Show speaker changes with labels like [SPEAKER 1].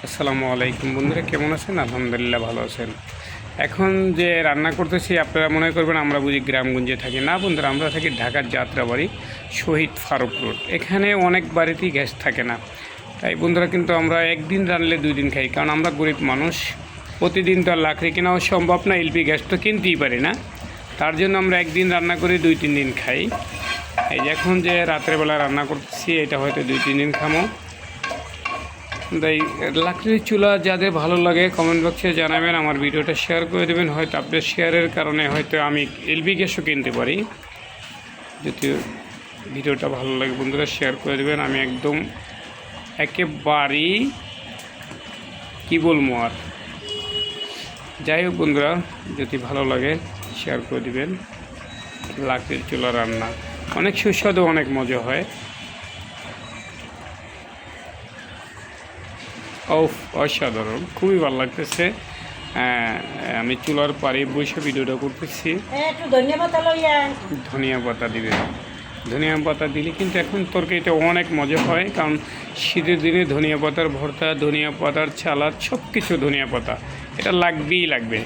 [SPEAKER 1] আসসালামু আলাইকুম বন্ধুরা, কেমন আছেন? আলহামদুলিল্লাহ ভালো আছেন। এখন যে রান্না করতেছি আপনারা মনে করবেন আমরা বুঝি গ্রামগঞ্জে থাকি। না বন্ধুরা, আমরা থাকি ঢাকার যাত্রাবাড়ি, শহীদ ফারুক রোড। এখানে অনেক বাড়িতেই গ্যাস থাকে না, তাই বন্ধুরা কিন্তু আমরা একদিন রান্নলে 2 দিন খাই, কারণ আমরা গরিব মানুষ। প্রতিদিন তো আর লাকড়ি কেনাও সম্ভব না, এলপি গ্যাস তো কিনতেই পারি না। তার জন্য আমরা একদিন রান্না করে 2-3 দিন খাই। এই যে এখন যে রাত্রেবেলা রান্না করতেছি, এটা হয়তো 2-3 দিন খামো। তাই লাকড়ির চুলা যাদের ভালো লাগে কমেন্ট বক্সে জানাবেন, আমার ভিডিওটা শেয়ার করে দেবেন। হয়তো আপনার শেয়ারের কারণে হয়তো আমি এলপি গ্যাসও কিনতে পারি। যদি ভিডিওটা ভালো লাগে বন্ধুরা শেয়ার করে দেবেন। আমি একদম একেবারেই কী বলবো আর, যাই হোক বন্ধুরা, যদি ভালো লাগে শেয়ার করে দেবেন। লাকড়ির চুলা রান্না অনেক সুস্বাদু, অনেক মজা হয়। অসাধারণ, খুবই ভালো লাগতেছে। আমি চুলার পাড়ে বসে ভিডিওটা করতেছি। ধনিয়া পাতা দিবেন, ধনিয়া পাতা দিলে কিন্তু এখন তরকারিটা অনেক মজা হয়, কারণ শীতের দিনে ধনিয়া পাতার ভর্তা, ধনিয়া পাতার ছালাদ, সব কিছু ধনিয়া পাতা এটা লাগবেই লাগবে।